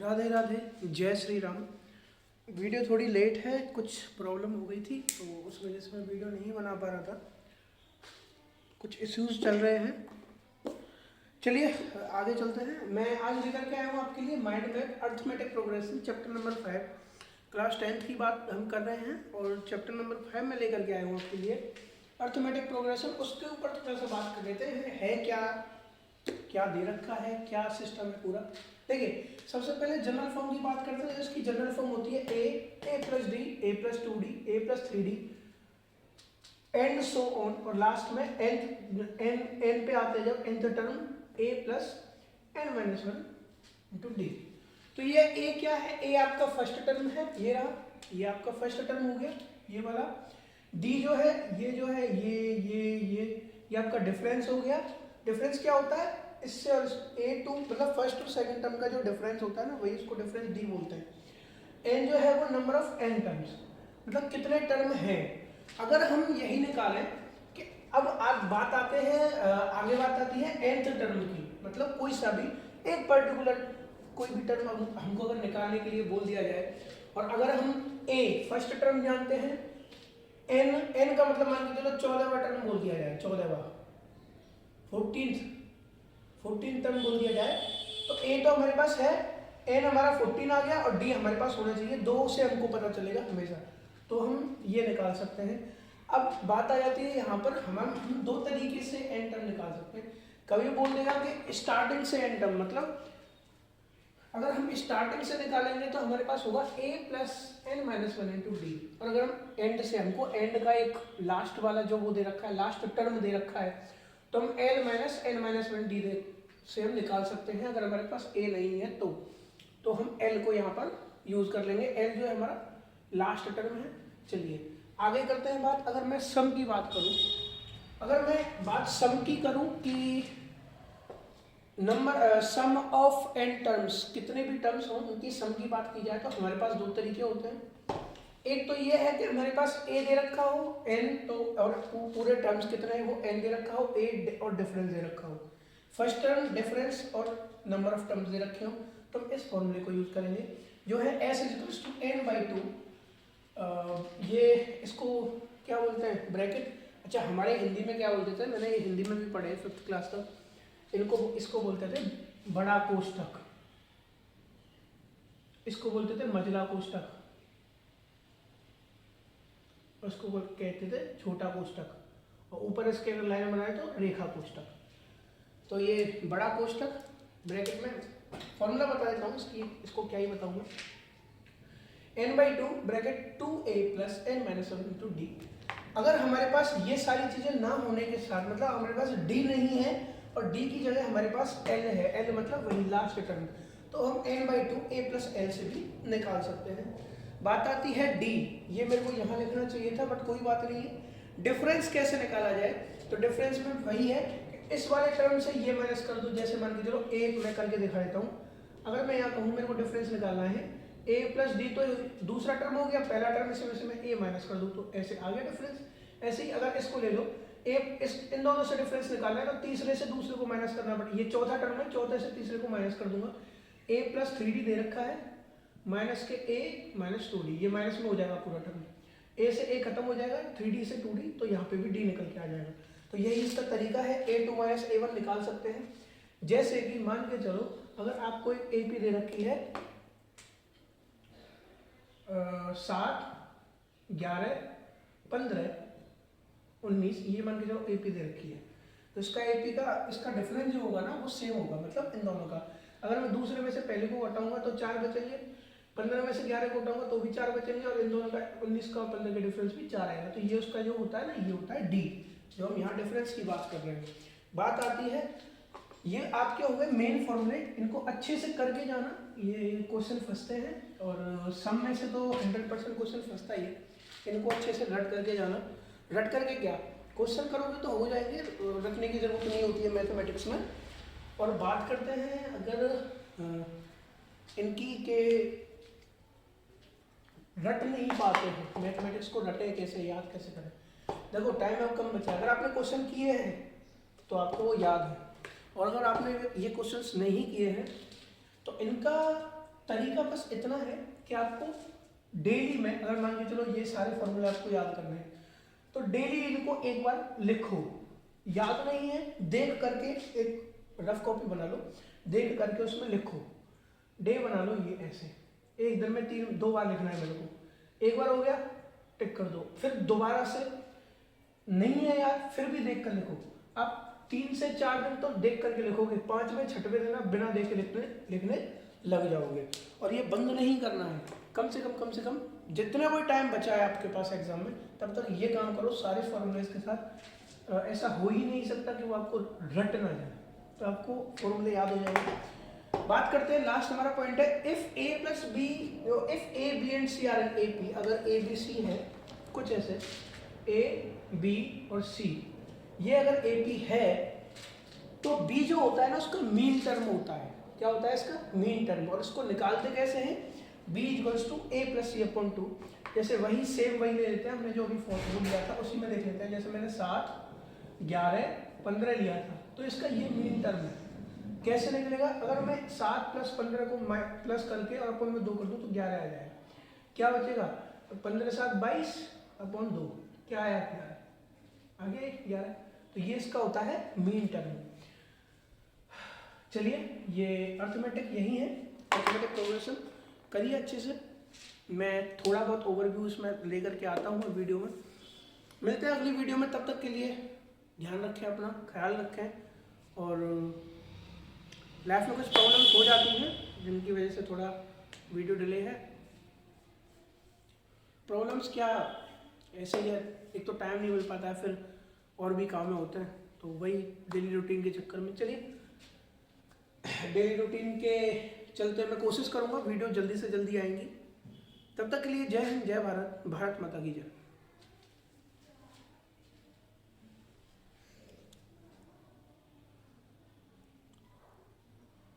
राधे राधे, जय श्री राम। वीडियो थोड़ी लेट है, कुछ प्रॉब्लम हो गई थी तो उस वजह से मैं वीडियो नहीं बना पा रहा था, कुछ इश्यूज चल रहे हैं। चलिए आगे चलते हैं। मैं आज लेकर के आया हूँ आपके लिए mind map arithmetic progression chapter number 5, class 10th की बात हम कर रहे हैं और चैप्टर नंबर 5 में लेकर के आया हूँ आपके लिए अर्थमेटिक प्रोग्रेशन। उसके ऊपर थोड़ा सा बात कर लेते हैं, है क्या दे रखा है, क्या सिस्टम है पूरा। देखिए सबसे पहले जनरल फॉर्म की बात करते हैं। इसकी जनरल फॉर्म होती है a plus d, a plus 2d, a plus 3d and so on, और लास्ट में एन पे आते हैं जब nth term a plus n minus 1 into d. तो ये ए क्या है? ए आपका फर्स्ट टर्म है, ये रहा, ये आपका फर्स्ट टर्म हो गया ये वाला। डी जो है ये आपका डिफरेंस हो गया। डिफरेंस क्या होता है इससे और ए टू, मतलब फर्स्ट और सेकंड टर्म का जो डिफरेंस होता है ना, वही इसको डिफरेंस डी बोलते हैं। एन जो है वो नंबर ऑफ एन टर्म्स, मतलब कितने टर्म हैं। अगर हम यही निकालें कि अब आप बात आते हैं आगे बात आती है nth टर्म की, मतलब कोई सा भी एक पर्टिकुलर कोई भी टर्म हमको अगर निकालने के लिए बोल दिया जाए, और अगर हम ए फर्स्ट टर्म जानते हैं, एन का मतलब मान के चलो 14वां टर्म बोल दिया जाए, 14वां 14th टर्म बोल दिया जाए, तो ए तो हमारे पास है, एन हमारा 14 आ गया और डी हमारे पास होना चाहिए 2 से हमको पता चलेगा हमेशा, तो हम ये निकाल सकते हैं। अब बात आ जाती है यहाँ पर, हम 2 तरीके से एन टर्म निकाल सकते हैं। कभी बोल देगा कि स्टार्टिंग से एन टर्म, मतलब अगर हम स्टार्टिंग से निकालेंगे तो हमारे पास होगा a plus n minus 1 into d, और अगर हम एंड से, हमको एंड का एक लास्ट वाला जो वो दे रखा है, लास्ट टर्म दे रखा है, तो हम l minus n minus 1 d से हम निकाल सकते हैं। अगर हमारे पास ए नहीं है तो हम एल को यहाँ पर यूज कर लेंगे। एल जो है हमारा लास्ट टर्म है। चलिए आगे करते हैं बात। अगर मैं सम की बात करूं, अगर मैं बात सम की करूं कि number sum of n terms, कितने भी टर्म्स हों उनकी सम की बात की जाए, तो हमारे पास 2 तरीके होते हैं। एक तो ये है कि हमारे पास ए दे रखा हो एन, तो और पूरे टर्म्स कितने हैं वो एन दे रखा हो, ए और डिफरेंस दे रखा हो, फर्स्ट टर्म डिफरेंस और नंबर ऑफ टर्म्स दे रखे हो, तो हम इस फॉर्मूले को यूज करेंगे जो है s equals to n by 2। ये इसको क्या बोलते हैं, ब्रैकेट। अच्छा हमारे हिंदी में क्या बोलते थे, मैंने ये हिंदी में भी पढ़े 5th क्लास तक, इसको बोलते थे बड़ा कोष्ठक, इसको बोलते थे मझला कोष्ठक, उसको कहते थे छोटा कोष्ठक, और ऊपर इसके अगर लाइन बनाए तो रेखा कोष्ठक। तो ये बड़ा कोष्ठक, ब्रैकेट में फॉर्मूला बता देता हूँ इसको क्या ही बताऊंगा, n by 2 bracket 2a plus n minus 1 into d. अगर हमारे पास ये सारी चीजें ना होने के साथ, मतलब हमारे पास d नहीं है और d की जगह हमारे पास l है, l मतलब वही लास्ट टर्म, तो हम n by 2 a plus L से भी निकाल सकते हैं। बात आती है d, ये मेरे को यहाँ लिखना चाहिए था बट कोई बात नहीं है। डिफरेंस कैसे निकाला जाए, तो डिफरेंस में वही है, इस वाले टर्म से ये माइनस कर दो। जैसे मान के चलो एक मैं करके दिखा देता हूँ। अगर मैं यहाँ कहूँ मेरे को डिफरेंस निकालना है a प्लस डी, तो दूसरा टर्म हो गया, पहला टर्म इसे मैं a माइनस कर दूँ तो ऐसे आ गया डिफरेंस। ऐसे ही अगर इसको ले लो, इन दोनों से डिफरेंस निकालना है तो तीसरे से दूसरे को माइनस करना पड़ेगा। ये चौथा टर्म है, चौथे से तीसरे को माइनस कर दूंगा। a प्लस 3d दे रखा है, माइनस के a माइनस 2d, ये माइनस में हो जाएगा पूरा टर्म, a से a खत्म हो जाएगा, 3d से 2d, तो यहाँ पे भी d निकल के आ जाएगा। तो यही इसका तरीका है, a2 माइनस a1 निकाल सकते हैं। जैसे कि मान के चलो अगर आपको एक AP दे रखी है 7, 11, 15, 19, ये मान के चलो AP दे रखी है, तो इसका AP का इसका डिफरेंस जो होगा ना वो सेम होगा, मतलब इन दोनों का। अगर मैं दूसरे में से पहले को हटाऊंगा तो 4 बचेंगे, 15 में से 11 को हटाऊंगा तो भी 4 बचेंगे, और इन दोनों का 19 का 15 का डिफरेंस भी 4 आएगा। तो ये उसका जो होता है ना, ये होता है D, जो हम यहाँ डिफरेंस की बात कर रहे हैं। बात आती है, ये आपके हो गए मेन फॉर्मूले, इनको अच्छे से करके जाना, ये क्वेश्चन फंसते हैं, और सम में से तो 100% क्वेश्चन फंसता ही है। इनको अच्छे से रट करके जाना। रट करके क्या, क्वेश्चन करोगे तो हो जाएंगे, रटने की जरूरत नहीं होती है मैथमेटिक्स में। और बात करते हैं अगर इनकी के रट नहीं पाते हैं, मैथमेटिक्स को रटे कैसे, याद कैसे करें। देखो टाइम अब कम बचा है, अगर आपने क्वेश्चन किए हैं तो आपको वो याद है, और अगर आपने ये क्वेश्चंस नहीं किए हैं तो इनका तरीका बस इतना है कि आपको डेली में, अगर मान के चलो ये सारे फॉर्मूले आपको याद करने हैं, तो डेली इनको एक बार लिखो। याद नहीं है, देख करके एक रफ कॉपी बना लो, देख करके उसमें लिखो, डे बना लो ये ऐसे। एक दिन में 2 बार लिखना है मेरे को। एक बार हो गया, टिक कर दो, फिर दोबारा से नहीं है यार, फिर भी देख कर लिखो। आप 3 से 4 दिन तो देख करके लिखोगे, 5वें 6वें दिन आप बिना देखे लिखने लग जाओगे। और ये बंद नहीं करना है, कम से कम जितना कोई टाइम बचा है आपके पास एग्जाम में, तब तक ये काम करो सारे फॉर्मूलेज के साथ। ऐसा हो ही नहीं सकता कि वो आपको रट ना जाए, तो आपको फॉर्मूले याद हो जाएंगे। बात करते हैं, लास्ट हमारा पॉइंट है, if a plus b, if a b and c are in A P, अगर ए बी सी है कुछ ऐसे, ए बी और सी, ये अगर ए पी है तो बी जो होता है ना उसका मीन टर्म होता है। क्या होता है इसका? Mean term. और इसको निकालते कैसे हैं? B equals to a plus c upon 2। जैसे वही सेम वही ले लेते हैं, हमने जो अभी फॉर्मूला लिया था उसी में देख लेते हैं। जैसे मैंने 7, 11, 15 लिया था, तो इसका ये मीन टर्म है। कैसे निकलेगा? अगर मैं 7 प्लस 15 को प्लस करके और अपन में 2 कर दूँ तो 11 आ जाएगा। क्या बचेगा? 15 7 22 अपॉन 2, क्या आया? 11 आगे 11। तो ये इसका होता है मीन टर्म। चलिए, ये अर्थमेटिक यही है, अर्थमेटिक प्रोग्रेशन करिए अच्छे से। मैं थोड़ा बहुत ओवरव्यू इसमें लेकर के आता हूँ वीडियो में। मिलते हैं अगली वीडियो में, तब तक के लिए ध्यान रखें, अपना ख्याल रखें। और लाइफ में कुछ प्रॉब्लम्स हो जाती हैं जिनकी वजह से थोड़ा वीडियो डिले है। प्रॉब्लम्स क्या, ऐसे ही है, एक तो टाइम नहीं मिल पाता है, फिर और भी काम में होते हैं, तो वही डेली रूटीन के चक्कर में। चलिए, डेली रूटीन के चलते मैं कोशिश करूँगा वीडियो जल्दी से जल्दी आएंगी। तब तक के लिए जय हिंद, जय भारत, भारत माता की जय।